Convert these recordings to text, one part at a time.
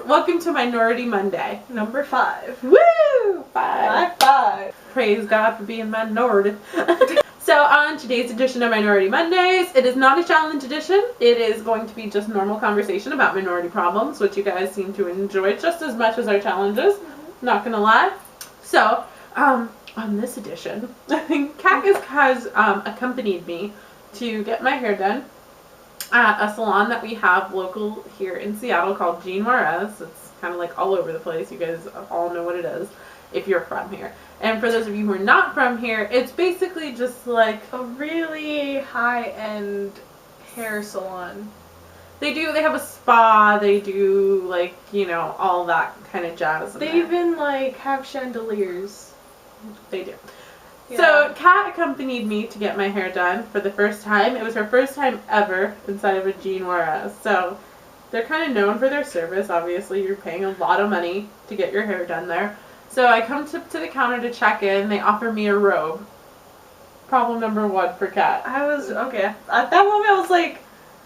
welcome to Minority Monday. Number 5. Woo! Five. Five. Praise God for being minority. So on today's edition of Minority Mondays, it is not a challenge edition. It is going to be just normal conversation about minority problems, which you guys seem to enjoy just as much as our challenges. Not gonna lie. So, on this edition, Kat has accompanied me to get my hair done at a salon that we have local here in Seattle called Jean Juarez. It's kind of like all over the place. You guys all know what it is if you're from here. And for those of you who are not from here, it's basically just like A really high-end hair salon. they have a spa, they do like, you know, all that kind of jazz. They even like have chandeliers. They do. Yeah. So Kat accompanied me to get my hair done for the first time. It was her first time ever inside of a Jean Juarez. So they're kind of known for their service. Obviously, you're paying a lot of money to get your hair done there. So I come to the counter to check in. They offer me a robe. Problem number 1 for Kat. I was, okay, at that moment I was like,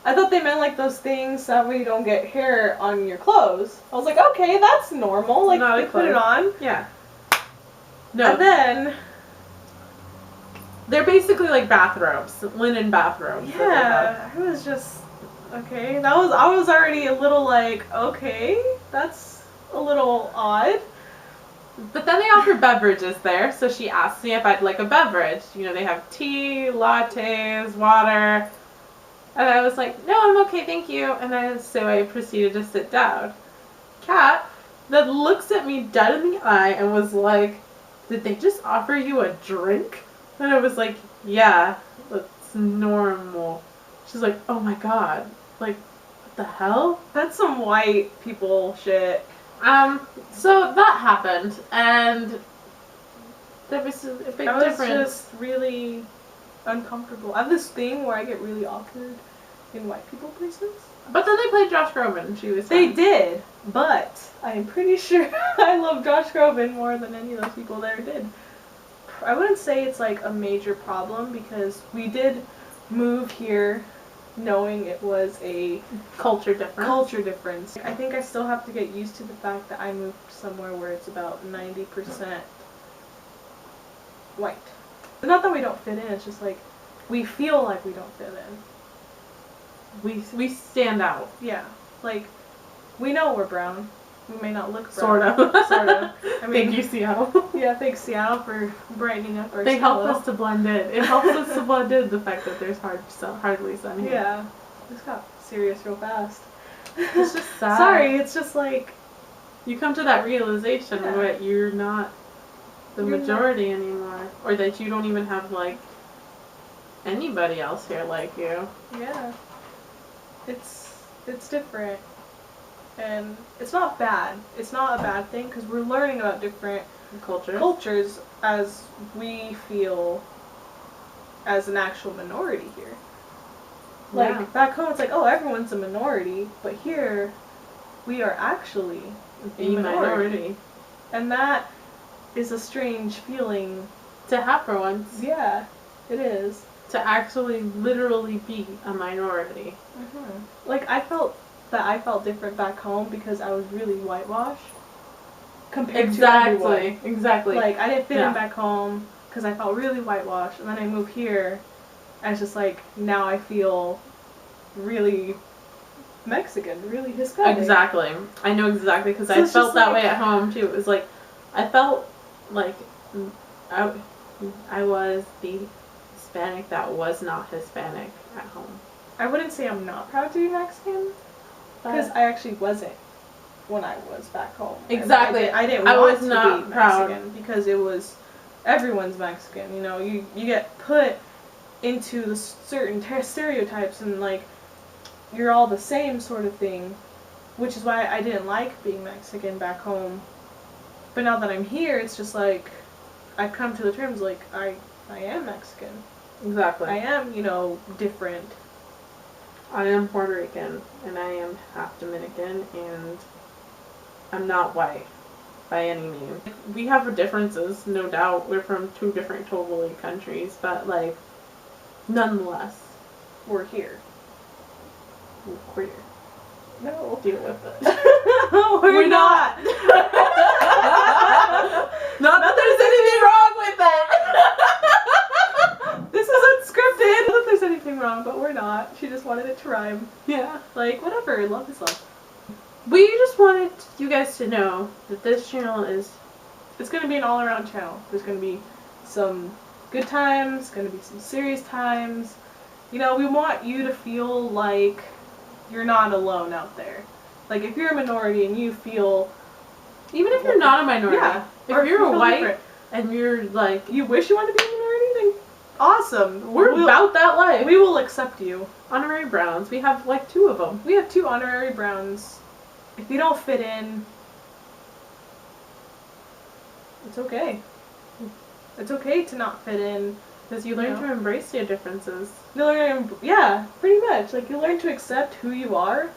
I thought they meant like those things that way you don't get hair on your clothes. I was like, okay, that's normal. Like, Not a they put it on. Yeah. No. And then, They're basically like bathrobes, linen bathrobes. that they have. yeah, I was just, okay, I was already a little like, okay, that's a little odd. But then they offer beverages there, so she asked me if I'd like a beverage. You know, they have tea, lattes, water. And I was like, no, I'm okay, thank you. And so I proceeded to sit down. Kat then looks at me dead in the eye and was like, did they just offer you a drink? And I was like, yeah, that's normal. She's like, oh my god, like, what the hell? That's some white people shit. So that happened, and there was a big I was difference. just really uncomfortable. I have this thing where I get really awkward in white people places. But then they played Josh Groban, and she was They fine. did, but I'm pretty sure I love Josh Groban more than any of those people there did. I wouldn't say it's like a major problem because we did move here knowing it was a Culture difference. culture difference. I think I still have to get used to the fact that I moved somewhere where it's about 90% white. Not that we don't fit in, it's just like we feel like we don't fit in. We stand out. Yeah. Like we know we're brown. We may not look brown. Sort of. Sort of. I mean, Thank you, Seattle. yeah, thanks Seattle for brightening up our They help skin a us to blend in. It helps us to blend in the fact that there's hardly sun little. here. Yeah. This got serious real fast. It's just sad. Sorry, it's just like You come to that realization Yeah. that you're not the You're majority anymore. Or that you don't even have, like, anybody else here like you. yeah. It's different. And it's not bad. It's not a bad thing because we're learning about different Culture. cultures as we feel as an actual minority here. Like, Yeah. back home it's like, oh, everyone's a minority, but here we are actually a minority. And that is a strange feeling. To have for once. Yeah, it is. To actually literally be a minority. Like, I felt different back home because I was really whitewashed compared to everyone. Exactly. Like, I didn't fit Yeah. in back home because I felt really whitewashed, and then I moved here, and it's just like, now I feel really Mexican, really Hispanic. Exactly. I know exactly because So I it's felt just that like- way at home too. It was like, I felt like I was the Hispanic that was not Hispanic at home. I wouldn't say I'm not proud to be Mexican, because But I actually wasn't when I was back home. Exactly. I didn't I want was to not be proud. Mexican because it was everyone's Mexican. You know, you get put into the certain stereotypes and like you're all the same sort of thing, which is why I didn't like being Mexican back home. But now that I'm here, it's just like I've come to the terms like I am Mexican. exactly. I am, you know, different. I am Puerto Rican and I am half Dominican and I'm not white by any means. We have differences, no doubt. We're from 2 different totally countries, but like nonetheless, We're here. we're queer. No. Deal with it. We're not. Not that there's anything wrong with it. This is unscripted. Not that there's anything wrong, but we're not. She just wanted it to rhyme. Yeah. Like, whatever. Love is love. We just wanted you guys to know that this channel is... It's going to be an all-around channel. There's going to be some good times, going to be some serious times. You know, we want you to feel like you're not alone out there. Like, if you're a minority and you feel... Even if you're not a minority. Yeah. If or you're you a feel white different, and you're like... you wish you wanted to be a minority, then awesome. We're about that life. We will accept you. Honorary Browns. We have like 2 of them. We have 2 honorary Browns. If you don't fit in, it's okay. It's okay to not fit in. Because you learn to embrace your differences. You learn, yeah, pretty much. Like, you learn to accept who you are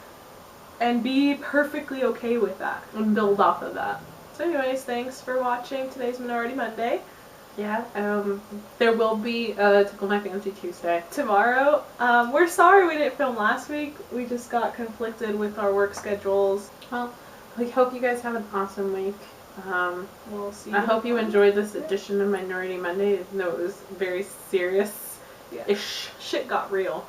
and be perfectly okay with that. And build off of that. So anyways, thanks for watching today's Minority Monday. Yeah. There will be a Tickle My Fancy Tuesday. Tomorrow, we're sorry we didn't film last week. We just got conflicted with our work schedules. Well, we hope you guys have an awesome week. We'll see. I hope you enjoyed this edition of Minority Monday, even though it was very serious-ish. Yeah. Shit got real.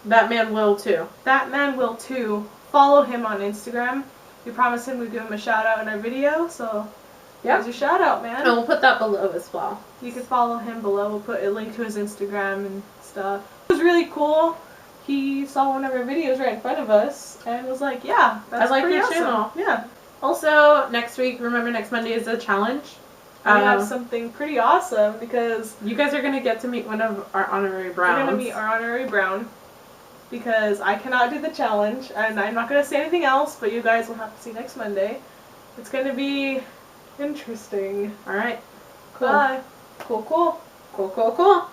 That man will too. That man will too. Follow him on Instagram. We promised him we'd give him a shout out in our video, so here's your shout out, man. And we'll put that below as well. You can follow him below. We'll put a link to his Instagram and stuff. It was really cool. He saw one of our videos right in front of us and was like, yeah, that's I like pretty your awesome. channel. Yeah. Also, next week, remember next Monday is a challenge. We have something pretty awesome because you guys are going to get to meet one of our honorary Browns. We're going to meet our honorary Brown because I cannot do the challenge and I'm not going to say anything else, but you guys will have to see next Monday. It's going to be interesting. Alright. Cool. Bye. Cool, cool. Cool, cool, cool.